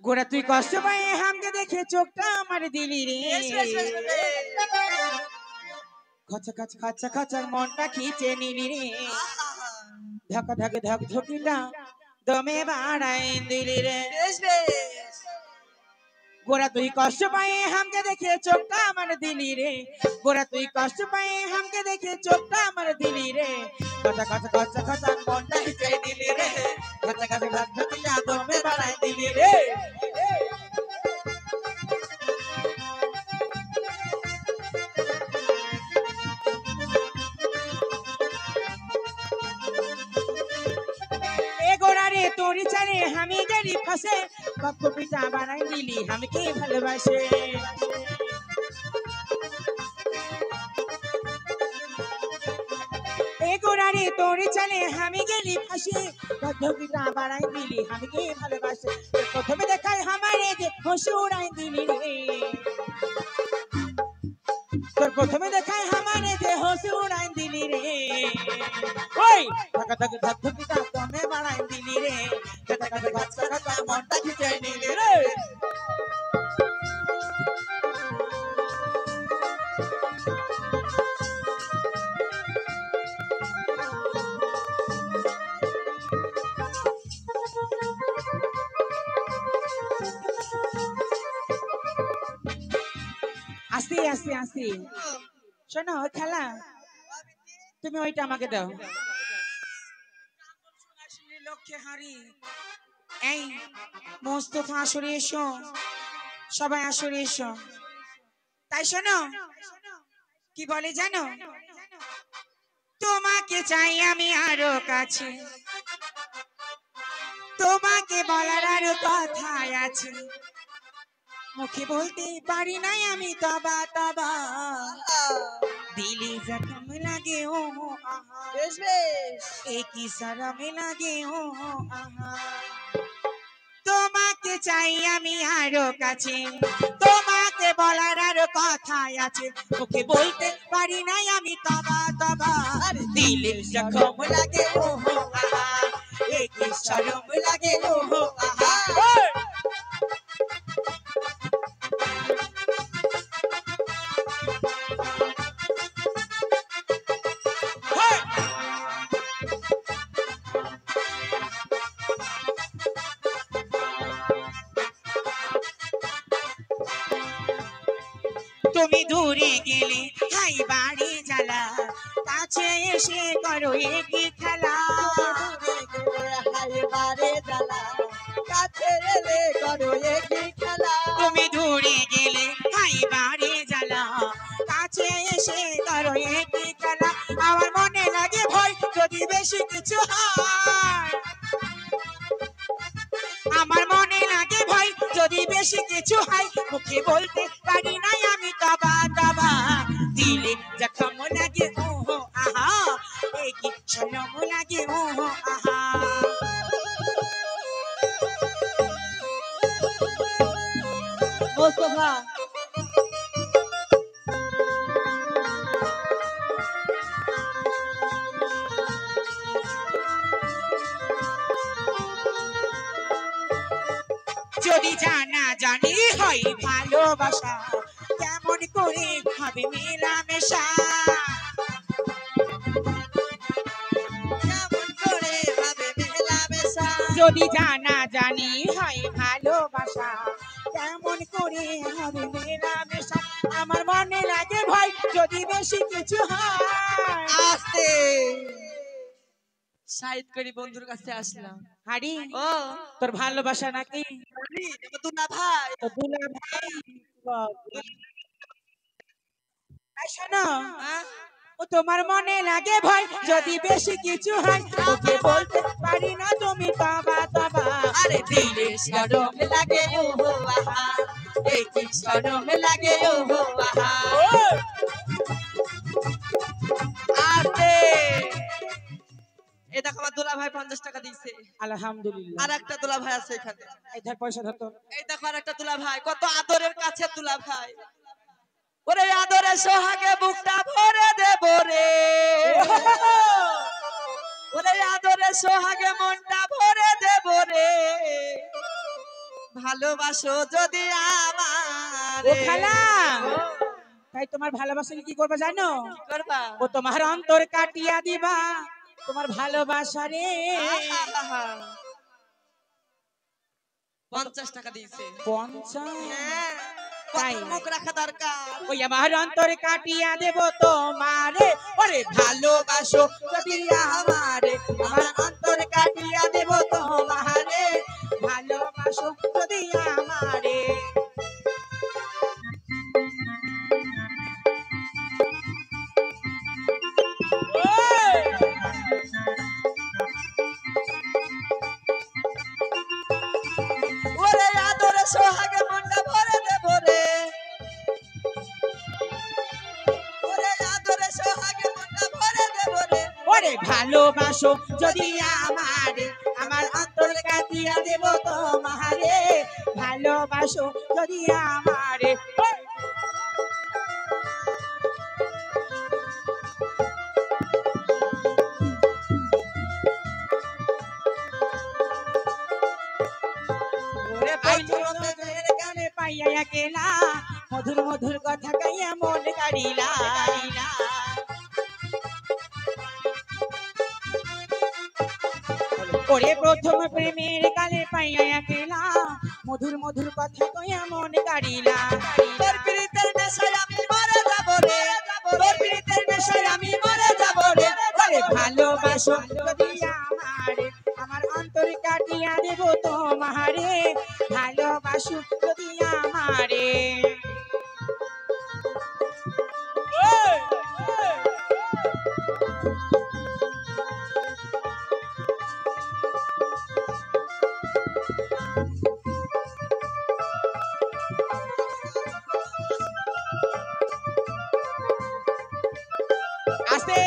গোরা তুই কষ্ট পাই হামকে দেখে চোখটা আমার দিলি রে খচা খচা খচা খচার মনটা খিচে নিলি রে ধক ধক ধক ধকিটা দমে বাড়াই দিলি রে গোরা তুই কষ্ট পাই হামকে দেখে চোখটা আমার দিলি রে গোরা তুই কষ্ট পাই হামকে দেখে চোখটা আমার দিলি রে খচা খচা খচা খচা মনটা খিচে দিলি রে খচা খচা ধক ধকিটা দমে বাড়াই দিলি রে তোর চারে আমি গেলি ফাঁসে কপিটা বানাই দিলি আমাকে ভালোবাসে গোড়ারে তোর চালে আমি গেলি ফাঁসে কপিটা বানাই দিলি আমাকে ভালোবাসে প্রথমে দেখাই আমারে যে হসে উড়াই দিলি রে তোর প্রথমে দেখাই আমারে যে হসে উড়াই দিলি রে ওই থাকা থাকা ধক ধকিটা দমে বাড়াই দিলি রে কথা কথা বাচ্চা কথা মনটা খিচে নিলি রে আস্তে আস্তে আস্তে শোনো খেলা তুমি ওইটা আমাকে দাও লক্ষ্যে হারি এই মোস্তফা আসরে এসো সবাই আসরে এসো তাই শোনো কি বলে জানো তোমাকে চাই আমি আরো কাছে তোমাকে বলার আরো কথা আছে মুখে বলতে পারি নাই আমি তবা তবা দিলে জখম লাগে ও আহা বেশ বেশ একই শরম লাগে ও আহা তোমাকে চাই আমি আরো কাছে তোমাকে বলার আরো কথা আছে মুখে বলতে পারি নাই আমি তবা তবা দিলে জখম লাগে ও আহা একই শরম লাগে ও আহা তুমি দূরে গেলে হাই বাড়ি জ্বালা কাছে এসে করো একই খেলা হাই বাড়ি জ্বালা কাছে এলে করো একই খেলা তুমি দূরে গেলে হাই বাড়ি জ্বালা কাছে এসে করো একই খেলা আমার মনে লাগে ভয় যদি বেশি কিছু হয় আমার মনে লাগে ভয় যদি বেশি কিছু হয় মুখে বলতে পারি নাই আমি তবা তবা দিলে জখম লাগে ও আহা একই শরম লাগে ও আহা মোস্তফা যদি জানা জানি হয় ভালোবাসা কেমন করে হবে মেলামেশা কেমন করে হবে মেলামেশা যদি জানা জানি হয় ভালোবাসা কেমন করে হবে মেলামেশা আমার মনে লাগে ভয় যদি বেশি কিছু হয় আস্তে সাইড করি বন্ধুর কাছে আসলাম হাড়ি ও তোর ভালোবাসা নাকি দুলা ভাই দুলা ভাই শোনো ও তোমার মনে লাগে ভয় যদি বেশি কিছু হয় ওকে বলতে পারি না তুমি তবা তবা আরে দিলে শরম লাগে ও আহা একই শরম লাগে ও আহা আস্তে এই দেখো আমার দুলা ভাই 50 টাকা দিয়েছে আলহামদুলিল্লাহ আর একটা দুলা ভাই আছে এখানে এই ধর পয়সা ধর তো এই দেখো আর একটা দুলা ভাই কত আদরের কাছে দুলা ভাই ওরে আদরে সোহাগে বুকটা ভরে দেব রে ওরে আদরে সোহাগে মনটা ভরে দেব রে ভালোবাসো যদি আমার ও খালা তাই তোমার ভালোবাসাকে কি করবে জানো? কি করবা? ও তোমার অন্তর কাটিয়া দিবা তোমার ভালোবাসা রে। 50 টাকা দিয়েছে। 50? হ্যাঁ, তাই কত মুখ রাখা দরকার। ওই আমার অন্তর কাটিয়া দেব তোমারে ওরে ভালোবাসো যদি আমারে আমার অন্তর কাটিয়া দেব তোমারে ভালোবাসো যদি আমারে। ওরে আদরে সোহাগে মনটা ভরে দেব রে, ওরে আদরে সোহাগে মনটা ভরে দেব রে। ওরে ভালোবাসো যদি আমারে আমার অন্তর কাটিয়া দেব তোমারে ভালোবাসো যদি আমারে। ওরে বন্ধুদের গানে পাইয়া একলা মধুর মধুর কথা গাইয়া মন কাড়িলা। ওরে প্রথম প্রেমের গানে পাইয়া একলা মধুর মধুর কথা কইয়া মন কাড়িলা। তোর প্রীতের নেশায় আমি মরে যাব রে, তোর প্রীতের নেশায় আমি মরে যাব রে। ওরে ভালোবাসো যদি আমারে আমার অন্তর কাটিয়া দেব তোমারে ভালোবাসো যদি আমারে। আস্তে